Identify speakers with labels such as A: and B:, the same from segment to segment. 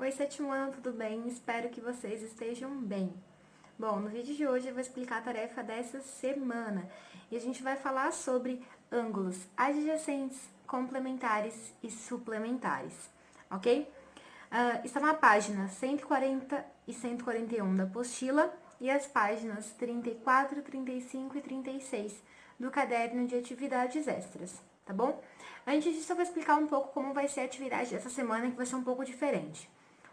A: Oi, sétimo ano, tudo bem? Espero que vocês estejam bem. Bom, no vídeo de hoje eu vou explicar a tarefa dessa semana e a gente vai falar sobre ângulos adjacentes, complementares e suplementares, ok? Está na página 140 e 141 da apostila e as páginas 34, 35 e 36 do caderno de atividades extras, tá bom? Antes disso, eu vou explicar um pouco como vai ser a atividade dessa semana, que vai ser um pouco diferente.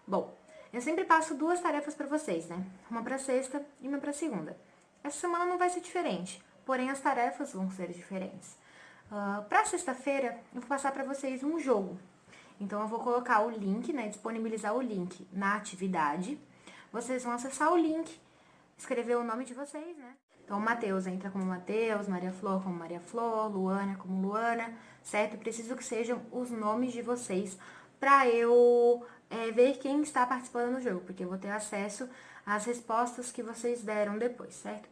A: Bom, eu sempre passo duas tarefas para vocês, né? Uma para sexta e uma para segunda. Essa semana não vai ser diferente, porém as tarefas vão ser diferentes. Para sexta-feira, eu vou passar para vocês um jogo. Então, eu vou colocar o link, né? Disponibilizar o link na atividade. Vocês vão acessar o link, escrever o nome de vocês, né? Então, Matheus entra como Matheus, Maria Flor como Maria Flor, Luana como Luana, certo? Preciso que sejam os nomes de vocês para eu ver quem está participando do jogo, porque eu vou ter acesso às respostas que vocês deram depois, certo?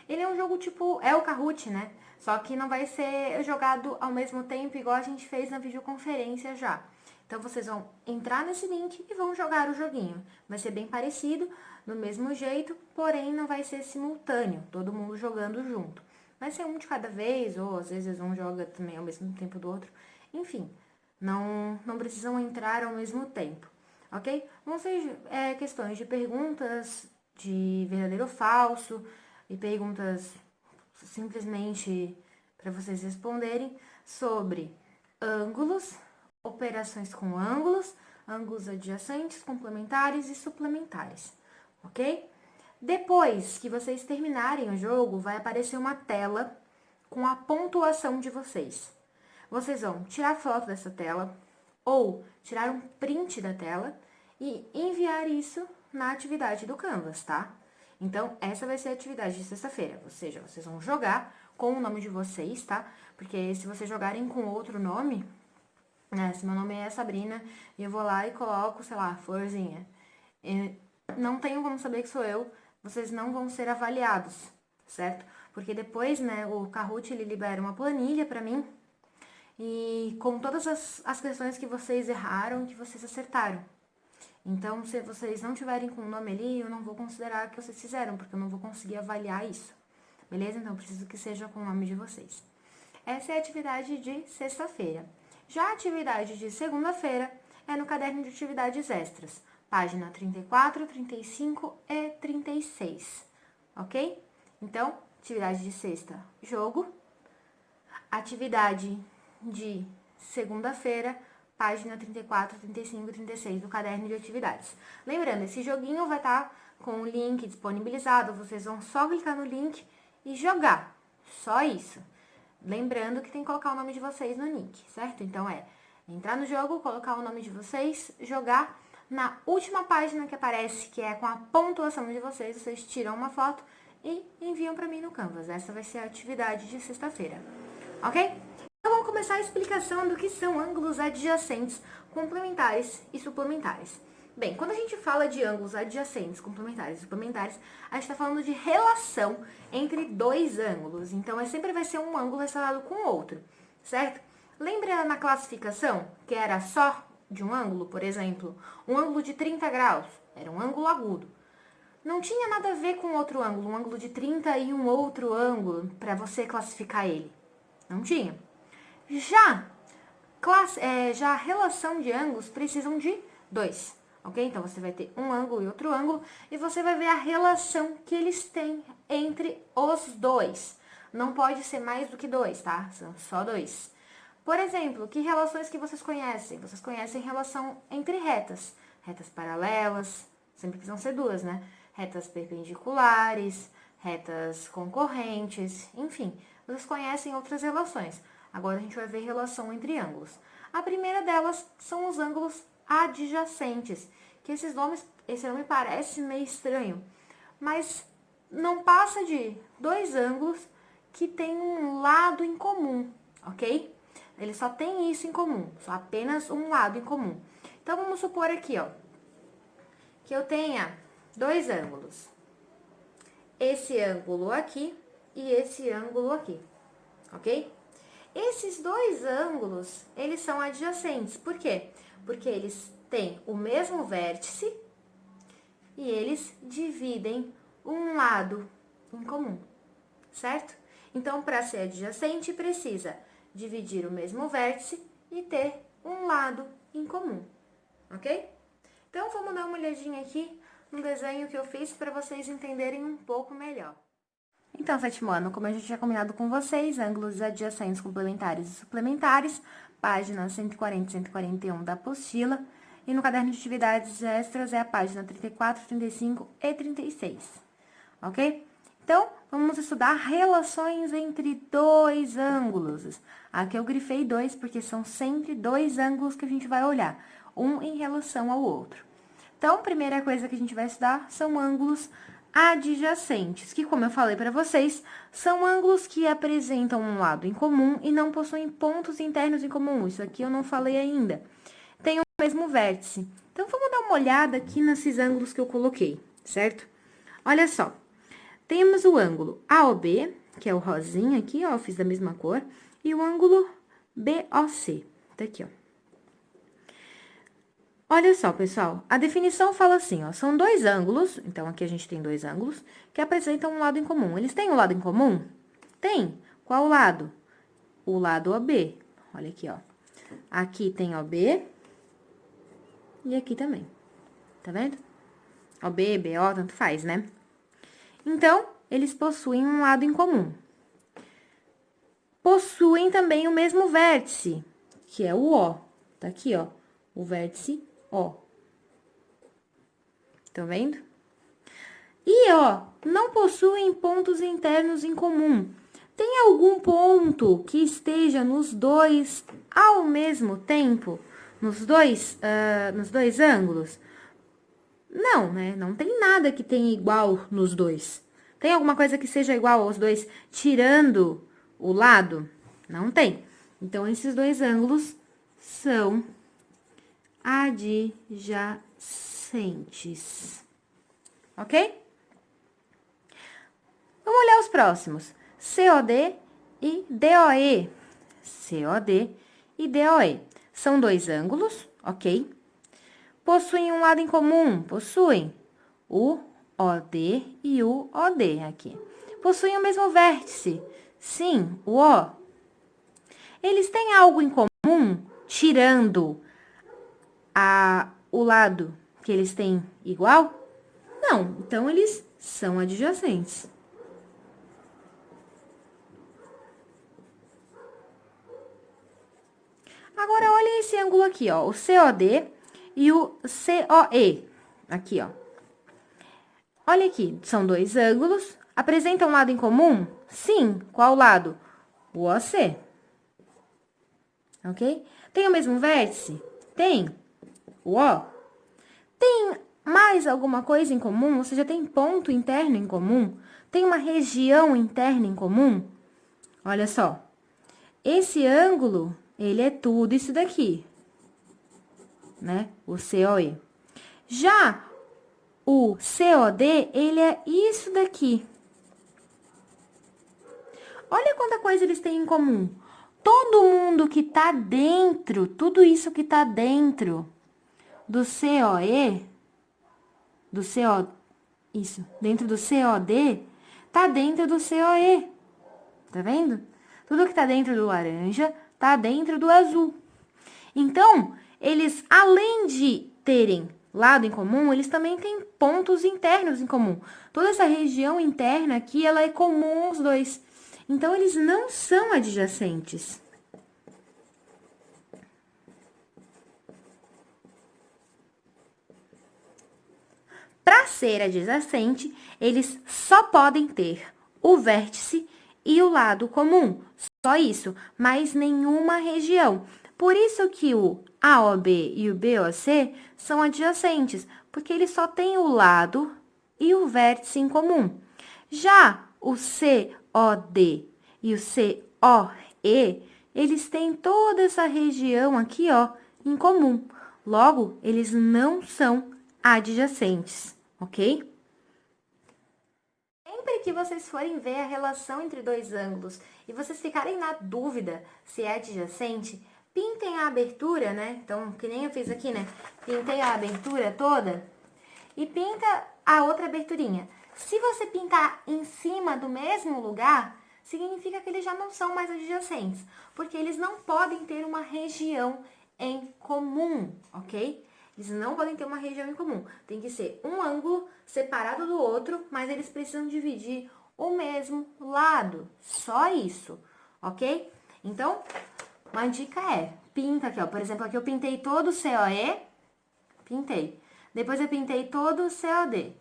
A: Ele é um jogo tipo, é o Kahoot, né? Só que não vai ser jogado ao mesmo tempo, igual a gente fez na videoconferência já. Então, vocês vão entrar nesse link e vão jogar o joguinho. Vai ser bem parecido, do mesmo jeito, porém não vai ser simultâneo, todo mundo jogando junto. Vai ser um de cada vez, ou às vezes um joga também ao mesmo tempo do outro. Enfim, não precisam entrar ao mesmo tempo, ok? Vão ser questões de perguntas de verdadeiro ou falso e perguntas simplesmente para vocês responderem sobre ângulos, operações com ângulos, ângulos adjacentes, complementares e suplementares, ok? Depois que vocês terminarem o jogo, vai aparecer uma tela com a pontuação de vocês. Vocês vão tirar foto dessa tela ou tirar um print da tela e enviar isso na atividade do Canvas, tá? Então, essa vai ser a atividade de sexta-feira, ou seja, vocês vão jogar com o nome de vocês, tá? Porque se vocês jogarem com outro nome, né, se meu nome é Sabrina e eu vou lá e coloco, sei lá, Florzinha, não tenho como saber que sou eu, vocês não vão ser avaliados, certo? Porque depois, né, o Kahoot, ele libera uma planilha pra mim e com todas as questões que vocês erraram, que vocês acertaram. Então, se vocês não tiverem com o nome ali, eu não vou considerar que vocês fizeram, porque eu não vou conseguir avaliar isso. Beleza? Então, eu preciso que seja com o nome de vocês. Essa é a atividade de sexta-feira. Já a atividade de segunda-feira é no caderno de atividades extras, página 34, 35 e 36, ok? Então, atividade de sexta, jogo. Atividade de segunda-feira, página 34, 35 e 36 do caderno de atividades. Lembrando, esse joguinho vai estar com o link disponibilizado, vocês vão só clicar no link e jogar, só isso. Lembrando que tem que colocar o nome de vocês no nick, certo? Então, entrar no jogo, colocar o nome de vocês, jogar. Na última página que aparece, que é com a pontuação de vocês, vocês tiram uma foto e enviam para mim no Canvas. Essa vai ser a atividade de sexta-feira, ok? Então, vamos começar a explicação do que são ângulos adjacentes, complementares e suplementares. Bem, quando a gente fala de ângulos adjacentes, complementares e suplementares, a gente está falando de relação entre dois ângulos. Então, sempre vai ser um ângulo relacionado com o outro, certo? Lembra na classificação que era só de um ângulo, por exemplo, um ângulo de 30 graus, era um ângulo agudo. Não tinha nada a ver com outro ângulo, um ângulo de 30 e um outro ângulo para você classificar ele. Não tinha. Já a relação de ângulos precisam de dois, ok? Então, você vai ter um ângulo e outro ângulo e você vai ver a relação que eles têm entre os dois. Não pode ser mais do que dois, tá? São só dois. Por exemplo, que relações que vocês conhecem? Vocês conhecem relação entre retas. Retas paralelas, sempre precisam ser duas, né? Retas perpendiculares, retas concorrentes, enfim. Vocês conhecem outras relações. Agora a gente vai ver relação entre ângulos. A primeira delas são os ângulos adjacentes, que esse nome parece meio estranho, mas não passa de dois ângulos que têm um lado em comum, ok? Eles só têm isso em comum, só apenas um lado em comum. Então, vamos supor aqui, ó, que eu tenha dois ângulos. Esse ângulo aqui e esse ângulo aqui, ok? Esses dois ângulos, eles são adjacentes. Por quê? Porque eles têm o mesmo vértice e eles dividem um lado em comum, certo? Então, para ser adjacente, precisa dividir o mesmo vértice e ter um lado em comum, ok? Então, vamos dar uma olhadinha aqui no desenho que eu fiz para vocês entenderem um pouco melhor. Então, sétimo ano, como a gente tinha combinado com vocês, ângulos adjacentes, complementares e suplementares, página 140 e 141 da apostila, e no caderno de atividades extras é a página 34, 35 e 36, ok? Então, vamos estudar relações entre dois ângulos. Aqui eu grifei dois, porque são sempre dois ângulos que a gente vai olhar, um em relação ao outro. Então, a primeira coisa que a gente vai estudar são ângulos adjacentes, que, como eu falei para vocês, são ângulos que apresentam um lado em comum e não possuem pontos internos em comum. Isso aqui eu não falei ainda. Tem o mesmo vértice. Então, vamos dar uma olhada aqui nesses ângulos que eu coloquei, certo? Olha só. Temos o ângulo AOB, que é o rosinha aqui, ó, eu fiz da mesma cor, e o ângulo BOC, tá aqui, ó. Olha só, pessoal, a definição fala assim, ó, são dois ângulos, então aqui a gente tem dois ângulos, que apresentam um lado em comum. Eles têm um lado em comum? Tem. Qual lado? O lado OB. Olha aqui, ó. Aqui tem OB e aqui também. Tá vendo? OB, BO, tanto faz, né? Então, eles possuem um lado em comum. Possuem também o mesmo vértice, que é o O. Tá aqui, ó, o vértice O. Estão vendo? E, ó, não possuem pontos internos em comum. Tem algum ponto que esteja nos dois ao mesmo tempo? Nos dois ângulos? Não, né? Não tem nada que tenha igual nos dois. Tem alguma coisa que seja igual aos dois, tirando o lado? Não tem. Então, esses dois ângulos são adjacentes. Ok? Vamos olhar os próximos. COD e DOE. COD e DOE. São dois ângulos, ok? Possuem um lado em comum? Possuem. O OD e o OD aqui. Possuem o mesmo vértice? Sim, o O. Eles têm algo em comum, tirando o lado que eles têm igual? Não, então eles são adjacentes. Agora, olha esse ângulo aqui, ó, o COD e o COE. Aqui, ó. Olha aqui, são dois ângulos. Apresentam um lado em comum? Sim. Qual lado? O OC. Ok? Tem o mesmo vértice? Tem. O O. Tem mais alguma coisa em comum? Ou seja, tem ponto interno em comum? Tem uma região interna em comum? Olha só. Esse ângulo, ele é tudo isso daqui, né? O COE. Já o COD, ele é isso daqui. Olha quanta coisa eles têm em comum. Todo mundo que tá dentro, tudo isso que tá dentro do COE, dentro do COD, tá dentro do COE. Tá vendo? Tudo que tá dentro do laranja, tá dentro do azul. Então, eles, além de terem lado em comum, eles também têm pontos internos em comum. Toda essa região interna aqui, ela é comum aos dois. Então, eles não são adjacentes. Para ser adjacente, eles só podem ter o vértice e o lado comum. Só isso, mas nenhuma região. Por isso que o AOB e o BOC são adjacentes, porque eles só têm o lado e o vértice em comum. Já o COD e o COE, eles têm toda essa região aqui, ó, em comum. Logo, eles não são adjacentes, ok? Sempre que vocês forem ver a relação entre dois ângulos e vocês ficarem na dúvida se é adjacente, pintem a abertura, né? Então, que nem eu fiz aqui, né? Pintei a abertura toda e pinta a outra aberturinha. Se você pintar em cima do mesmo lugar, significa que eles já não são mais adjacentes, porque eles não podem ter uma região em comum, ok? Eles não podem ter uma região em comum. Tem que ser um ângulo separado do outro, mas eles precisam dividir o mesmo lado. Só isso, ok? Então, uma dica é, pinta aqui, ó. Por exemplo, aqui eu pintei todo o COE, pintei. Depois eu pintei todo o COD.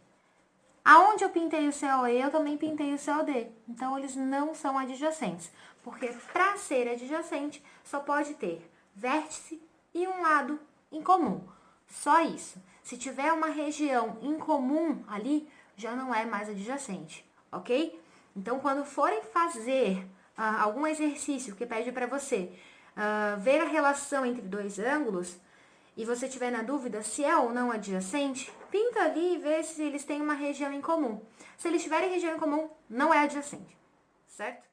A: Aonde eu pintei o COE, eu também pintei o COD. Então, eles não são adjacentes. Porque para ser adjacente, só pode ter vértice e um lado em comum. Só isso. Se tiver uma região em comum ali, já não é mais adjacente, ok? Então, quando forem fazer algum exercício que pede para você ver a relação entre dois ângulos, e você tiver na dúvida se é ou não adjacente, pinta ali e vê se eles têm uma região em comum. Se eles tiverem região em comum, não é adjacente, certo?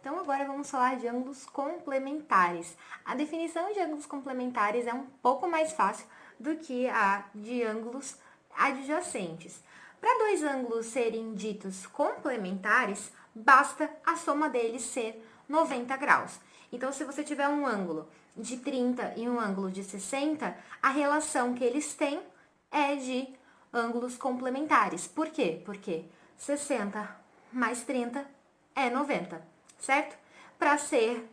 A: Então, agora vamos falar de ângulos complementares. A definição de ângulos complementares é um pouco mais fácil do que a de ângulos adjacentes. Para dois ângulos serem ditos complementares, basta a soma deles ser 90 graus. Então, se você tiver um ângulo de 30 e um ângulo de 60, a relação que eles têm é de ângulos complementares. Por quê? Porque 60 mais 30 é 90, certo? Para ser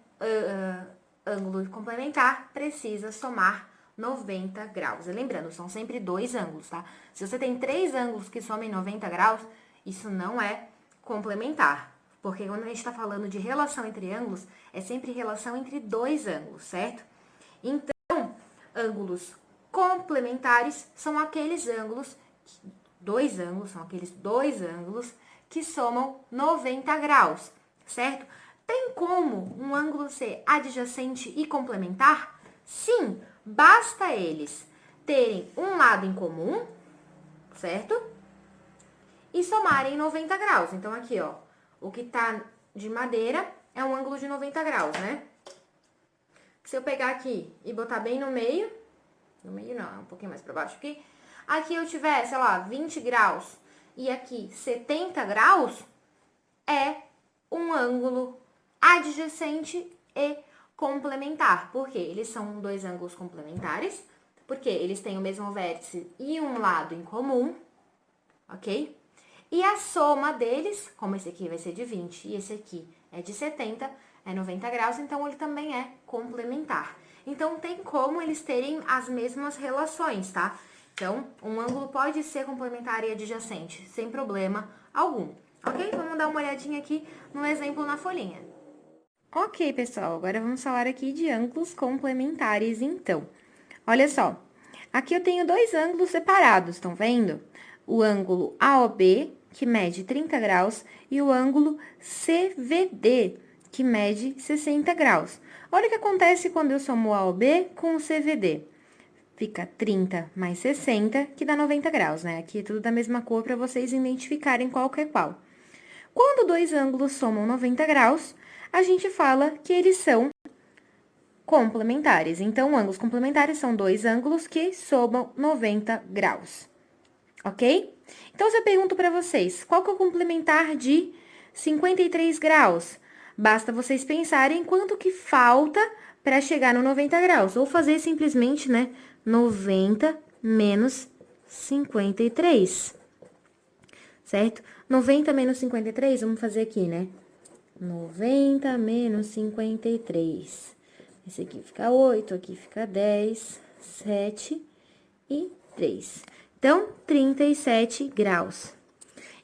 A: ângulo complementar, precisa somar 90 graus. E lembrando, são sempre dois ângulos, tá? Se você tem três ângulos que somem 90 graus, isso não é complementar. Porque quando a gente está falando de relação entre ângulos, é sempre relação entre dois ângulos, certo? Então, ângulos complementares são aqueles ângulos, são aqueles dois ângulos que somam 90 graus, certo? Tem como um ângulo ser adjacente e complementar? Sim, basta eles terem um lado em comum, certo? E somarem 90 graus. Então, aqui, ó, o que tá de madeira é um ângulo de 90 graus, né? Se eu pegar aqui e botar bem no meio não, é um pouquinho mais pra baixo aqui eu tiver, sei lá, 20 graus e aqui 70 graus, é um ângulo adjacente e complementar. Por quê? Eles são dois ângulos complementares, porque eles têm o mesmo vértice e um lado em comum, ok? E a soma deles, como esse aqui vai ser de 20 e esse aqui é de 70, é 90 graus, então ele também é complementar. Então, tem como eles terem as mesmas relações, tá? Então, um ângulo pode ser complementar e adjacente, sem problema algum. Ok? Vamos dar uma olhadinha aqui no exemplo na folhinha. Ok, pessoal, agora vamos falar aqui de ângulos complementares, então. Olha só, aqui eu tenho dois ângulos separados, estão vendo? O ângulo AOB, que mede 30 graus, e o ângulo CVD, que mede 60 graus. Olha o que acontece quando eu somo o AOB com o CVD. Fica 30 mais 60, que dá 90 graus, né? Aqui é tudo da mesma cor para vocês identificarem qual que é qual. Quando dois ângulos somam 90 graus, a gente fala que eles são complementares. Então, ângulos complementares são dois ângulos que somam 90 graus. Ok? Então, se eu pergunto para vocês, qual que é o complementar de 53 graus? Basta vocês pensarem quanto que falta para chegar no 90 graus. Ou fazer simplesmente, né, 90 menos 53. Certo? 90 menos 53, vamos fazer aqui, né? 90 menos 53. Esse aqui fica 8, aqui fica 10, 7 e 3. Então, 37 graus.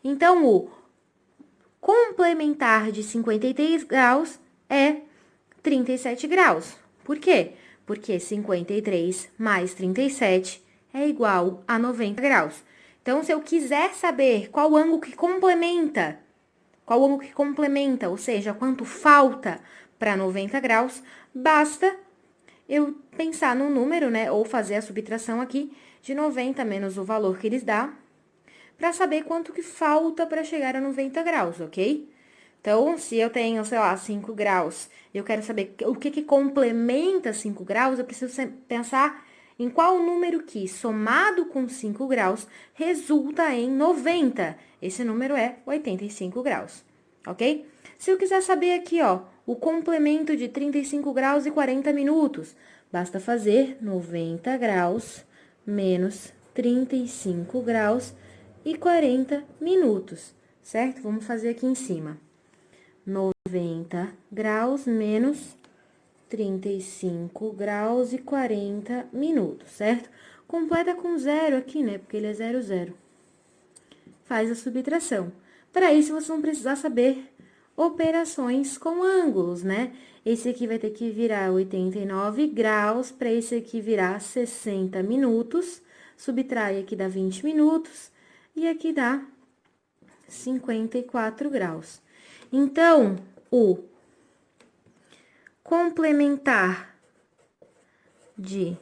A: Então, o complementar de 53 graus é 37 graus. Por quê? Porque 53 mais 37 é igual a 90 graus. Então, se eu quiser saber qual ângulo que complementa, ou seja, quanto falta para 90 graus, basta eu pensar no número, né, ou fazer a subtração aqui de 90 menos o valor que eles dão, para saber quanto que falta para chegar a 90 graus, ok? Então, se eu tenho, sei lá, 5 graus, eu quero saber o que complementa 5 graus, eu preciso pensar em qual número que, somado com 5 graus, resulta em 90. Esse número é 85 graus, ok? Se eu quiser saber aqui, ó, o complemento de 35 graus e 40 minutos, basta fazer 90 graus menos 35 graus e 40 minutos, certo? Vamos fazer aqui em cima. 90 graus menos 35 graus e 40 minutos, certo? Completa com zero aqui, né? Porque ele é 0, 0. Faz a subtração. Para isso, vocês vão precisar saber operações com ângulos, né? Esse aqui vai ter que virar 89 graus, para esse aqui virar 60 minutos. Subtrai aqui dá 20 minutos, e aqui dá 54 graus. Então, o complementar de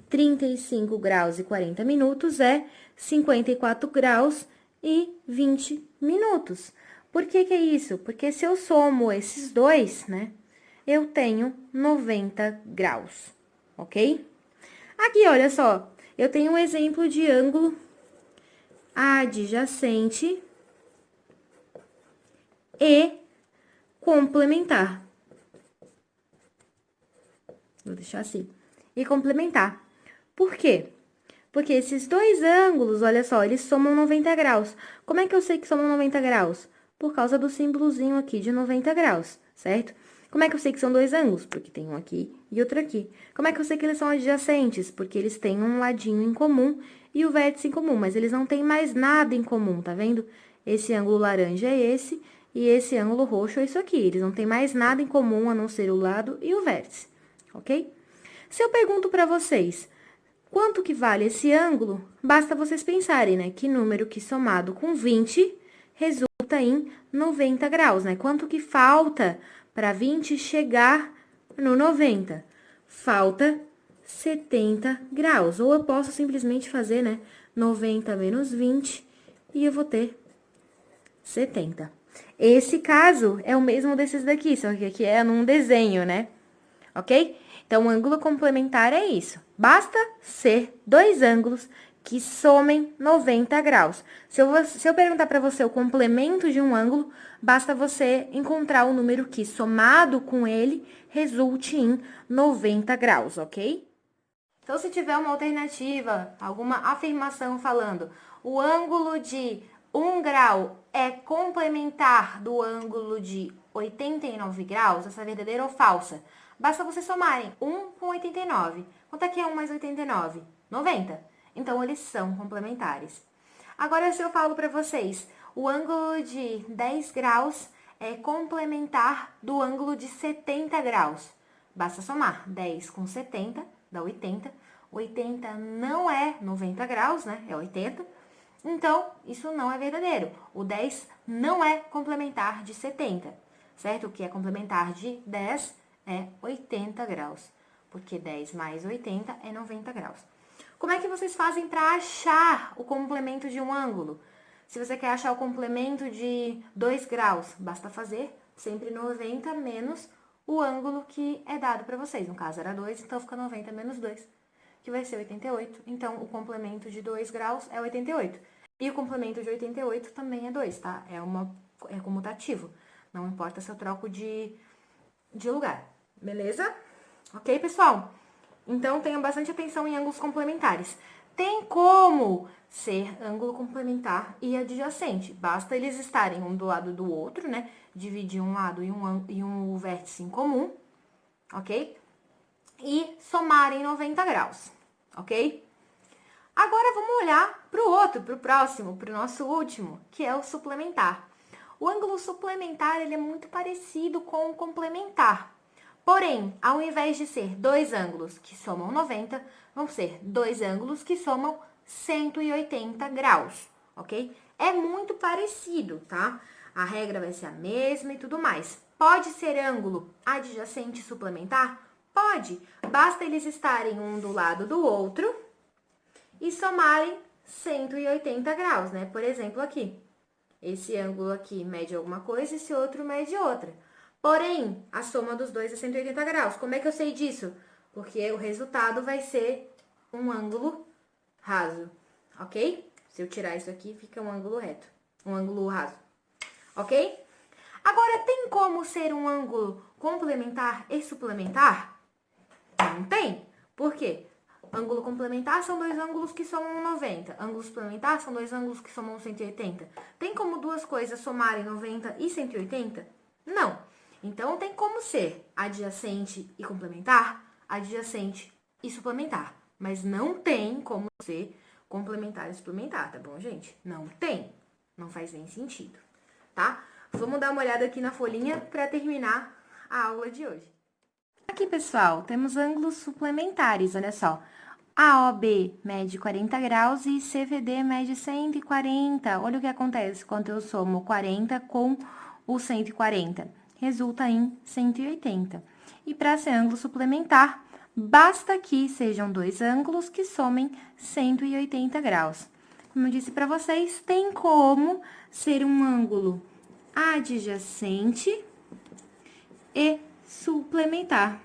A: 35 graus e 40 minutos é 54 graus e 20 minutos. Por que que é isso? Porque se eu somo esses dois, né, eu tenho 90 graus, ok? Aqui, olha só, eu tenho um exemplo de ângulo adjacente e complementar. Vou deixar assim. E complementar. Por quê? Porque esses dois ângulos, olha só, eles somam 90 graus. Como é que eu sei que somam 90 graus? Por causa do símbolozinho aqui de 90 graus, certo? Como é que eu sei que são dois ângulos? Porque tem um aqui e outro aqui. Como é que eu sei que eles são adjacentes? Porque eles têm um ladinho em comum e o vértice em comum, mas eles não têm mais nada em comum, tá vendo? Esse ângulo laranja é esse e esse ângulo roxo é isso aqui. Eles não têm mais nada em comum a não ser o lado e o vértice, ok? Se eu pergunto para vocês, quanto que vale esse ângulo? Basta vocês pensarem, né? Que número que somado com 20 resulta em 90 graus, né? Quanto que falta para 20 chegar no 90? Falta 70 graus. Ou eu posso simplesmente fazer, né? 90 menos 20 e eu vou ter 70. Esse caso é o mesmo desses daqui, só que aqui é num desenho, né? Ok? Então, o ângulo complementar é isso. Basta ser dois ângulos que somem 90 graus. Se eu perguntar para você o complemento de um ângulo, basta você encontrar o número que, somado com ele, resulte em 90 graus, ok? Então, se tiver uma alternativa, alguma afirmação falando, o ângulo de 1 grau é complementar do ângulo de 89 graus, essa é verdadeira ou falsa? Basta vocês somarem 1 com 89. Quanto é que é 1 mais 89? 90. Então, eles são complementares. Agora, se eu falo para vocês, o ângulo de 10 graus é complementar do ângulo de 70 graus. Basta somar 10 com 70, dá 80. 80 não é 90 graus, né? É 80. Então, isso não é verdadeiro. O 10 não é complementar de 70, certo? O que é complementar de 10 é 80 graus, porque 10 mais 80 é 90 graus. Como é que vocês fazem para achar o complemento de um ângulo? Se você quer achar o complemento de 2 graus, basta fazer sempre 90 menos o ângulo que é dado para vocês. No caso era 2, então fica 90 menos 2, que vai ser 88. Então, o complemento de 2 graus é 88. E o complemento de 88 também é 2, tá? É comutativo. Não importa se eu troco de lugar, beleza? Ok, pessoal? Então, tenham bastante atenção em ângulos complementares. Tem como ser ângulo complementar e adjacente. Basta eles estarem um do lado do outro, né? Dividir um lado e um vértice em comum, ok? E somarem 90 graus, ok? Agora, vamos olhar para o outro, para o próximo, para o nosso último, que é o suplementar. O ângulo suplementar, ele é muito parecido com o complementar. Porém, ao invés de ser dois ângulos que somam 90, vão ser dois ângulos que somam 180 graus, ok? É muito parecido, tá? A regra vai ser a mesma e tudo mais. Pode ser ângulo adjacente suplementar? Pode. Basta eles estarem um do lado do outro e somarem 180 graus, né? Por exemplo, aqui. Esse ângulo aqui mede alguma coisa, esse outro mede outra. Porém, a soma dos dois é 180 graus. Como é que eu sei disso? Porque o resultado vai ser um ângulo raso, ok? Se eu tirar isso aqui, fica um ângulo reto, um ângulo raso, ok? Agora, tem como ser um ângulo complementar e suplementar? Não tem. Por quê? Ângulo complementar são dois ângulos que somam 90. Ângulo suplementar são dois ângulos que somam 180. Tem como duas coisas somarem 90 e 180? Não. Então, tem como ser adjacente e complementar, adjacente e suplementar. Mas não tem como ser complementar e suplementar, tá bom, gente? Não tem. Não faz nem sentido, tá? Vamos dar uma olhada aqui na folhinha para terminar a aula de hoje. Aqui, pessoal, temos ângulos suplementares, olha só. AOB mede 40 graus e CVD mede 140. Olha o que acontece quando eu somo 40 com o 140. Resulta em 180. E para ser ângulo suplementar, basta que sejam dois ângulos que somem 180 graus. Como eu disse para vocês, tem como ser um ângulo adjacente e suplementar.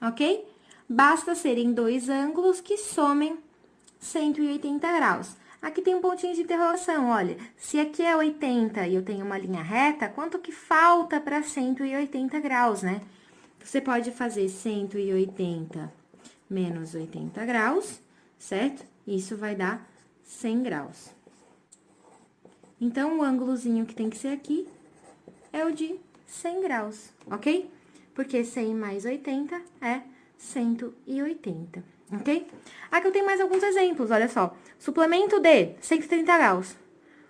A: Ok? Basta serem dois ângulos que somem 180 graus. Aqui tem um pontinho de interrogação, olha. Se aqui é 80 e eu tenho uma linha reta, quanto que falta para 180 graus, né? Você pode fazer 180 menos 80 graus, certo? Isso vai dar 100 graus. Então, o ângulozinho que tem que ser aqui é o de 100 graus, ok? Porque 100 mais 80 é 180, ok? Aqui eu tenho mais alguns exemplos, olha só. Suplemento de 130 graus,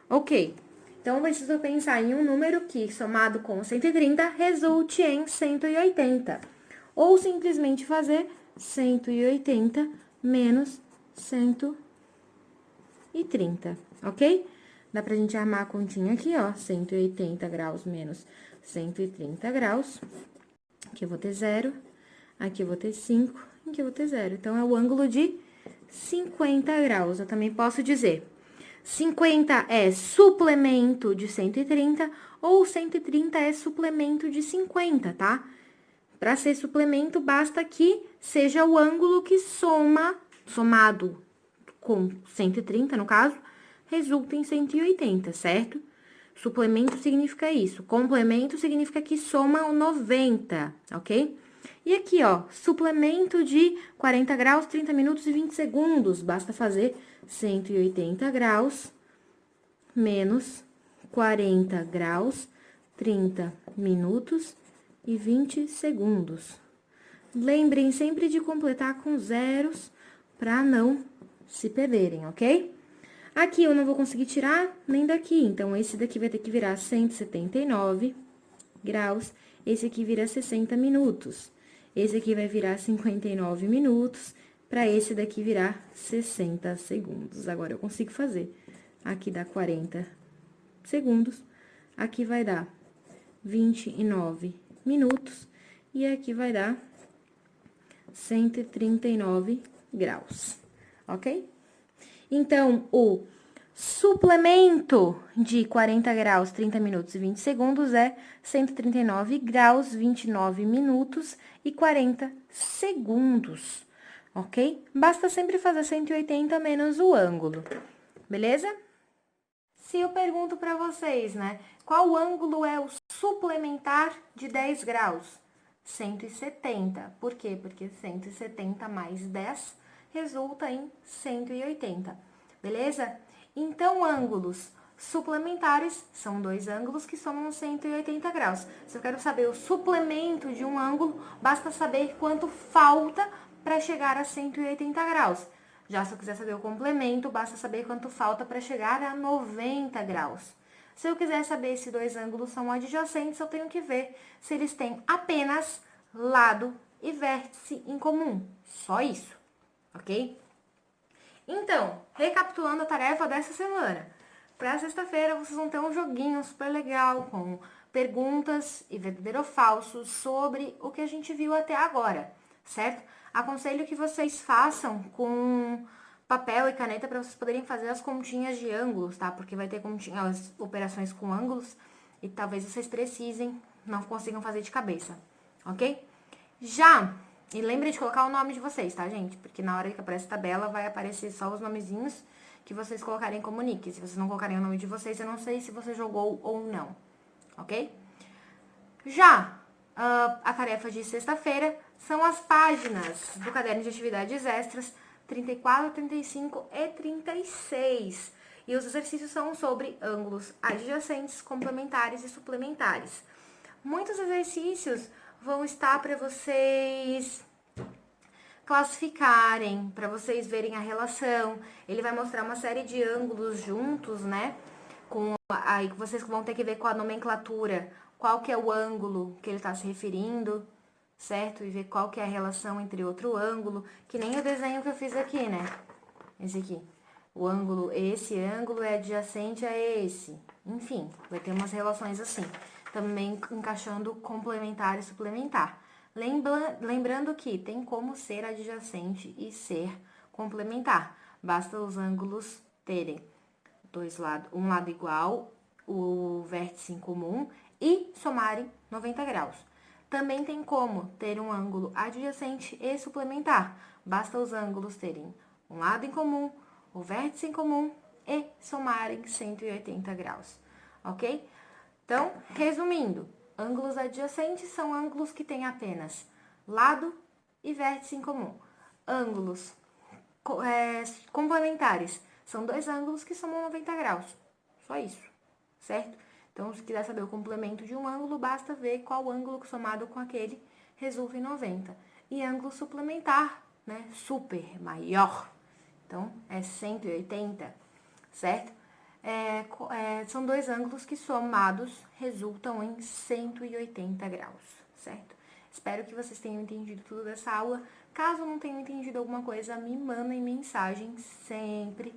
A: ok. Então, eu preciso pensar em um número que, somado com 130, resulte em 180. Ou simplesmente fazer 180 menos 130, ok? Dá pra gente armar a continha aqui, ó, 180 graus menos 130 graus. Aqui eu vou ter 0, aqui eu vou ter 5, aqui eu vou ter 0. Então, é o ângulo de 50 graus. Eu também posso dizer 50 é suplemento de 130 ou 130 é suplemento de 50, tá? Para ser suplemento, basta que seja o ângulo que somado com 130, no caso, resulta em 180, certo? Suplemento significa isso. Complemento significa que soma o 90, ok? E aqui, ó, suplemento de 40 graus, 30 minutos e 20 segundos. Basta fazer 180 graus menos 40 graus, 30 minutos e 20 segundos. Lembrem sempre de completar com zeros para não se perderem, ok? Aqui eu não vou conseguir tirar nem daqui, então, esse daqui vai ter que virar 179 graus, esse aqui vira 60 minutos. Esse aqui vai virar 59 minutos, para esse daqui virar 60 segundos. Agora, eu consigo fazer. Aqui dá 40 segundos, aqui vai dar 29 minutos, e aqui vai dar 139 graus, ok? Então, o suplemento de 40 graus, 30 minutos e 20 segundos é 139 graus, 29 minutos e 40 segundos, ok? Basta sempre fazer 180 menos o ângulo, beleza? Se eu pergunto para vocês, né, qual ângulo é o suplementar de 10 graus? 170. Por quê? Porque 170 mais 10 resulta em 180, beleza? Então, ângulos suplementares são dois ângulos que somam 180 graus. Se eu quero saber o suplemento de um ângulo, basta saber quanto falta para chegar a 180 graus. Já se eu quiser saber o complemento, basta saber quanto falta para chegar a 90 graus. Se eu quiser saber se dois ângulos são adjacentes, eu tenho que ver se eles têm apenas lado e vértice em comum. Só isso, ok? Então, recapitulando a tarefa dessa semana. Para sexta-feira, vocês vão ter um joguinho super legal com perguntas e verdadeiro ou falso sobre o que a gente viu até agora, certo? Aconselho que vocês façam com papel e caneta para vocês poderem fazer as continhas de ângulos, tá? Porque vai ter as operações com ângulos e talvez vocês precisem, não consigam fazer de cabeça, ok? E lembrem de colocar o nome de vocês, tá, gente? Porque na hora que aparece a tabela, vai aparecer só os nomezinhos que vocês colocarem como nick. Se vocês não colocarem o nome de vocês, eu não sei se você jogou ou não, ok? A tarefa de sexta-feira são as páginas do caderno de atividades extras 34, 35 e 36. E os exercícios são sobre ângulos adjacentes, complementares e suplementares. Muitos exercícios vão estar para vocês classificarem, para vocês verem a relação. Ele vai mostrar uma série de ângulos juntos, né? Aí vocês vão ter que ver com a nomenclatura qual que é o ângulo que ele está se referindo, certo? E ver qual que é a relação entre outro ângulo, que nem o desenho que eu fiz aqui, né? Esse aqui. Esse ângulo é adjacente a esse. Enfim, vai ter umas relações assim. Também encaixando complementar e suplementar. Lembrando que tem como ser adjacente e ser complementar. Basta os ângulos terem um lado igual, o vértice em comum e somarem 90 graus. Também tem como ter um ângulo adjacente e suplementar. Basta os ângulos terem um lado em comum, o vértice em comum e somarem 180 graus, ok? Então, resumindo, ângulos adjacentes são ângulos que têm apenas lado e vértice em comum. Ângulos complementares são dois ângulos que somam 90 graus. Só isso, certo? Então, se quiser saber o complemento de um ângulo, basta ver qual ângulo somado com aquele resulta em 90. E ângulo suplementar, né? Super, maior. Então, é 180, certo? São dois ângulos que somados resultam em 180 graus, certo? Espero que vocês tenham entendido tudo dessa aula. Caso não tenham entendido alguma coisa, me mandem mensagem sempre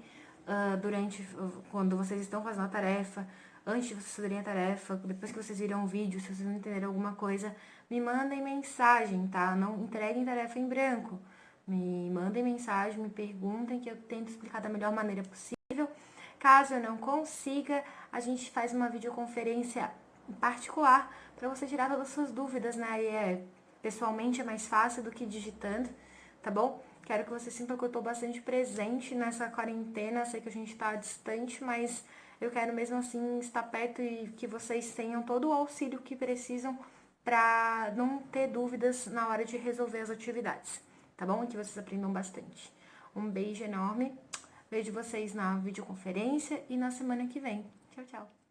A: quando vocês estão fazendo a tarefa, antes de vocês fazerem a tarefa, depois que vocês viram o vídeo, se vocês não entenderam alguma coisa, me mandem mensagem, tá? Não entreguem tarefa em branco. Me mandem mensagem, me perguntem que eu tento explicar da melhor maneira possível. Caso eu não consiga, a gente faz uma videoconferência em particular para você tirar todas as suas dúvidas, né? Pessoalmente é mais fácil do que digitando, tá bom? Quero que você sinta que eu tô bastante presente nessa quarentena. Sei que a gente tá distante, mas eu quero mesmo assim estar perto e que vocês tenham todo o auxílio que precisam para não ter dúvidas na hora de resolver as atividades, tá bom? E que vocês aprendam bastante. Um beijo enorme. Vejo vocês na videoconferência e na semana que vem. Tchau, tchau.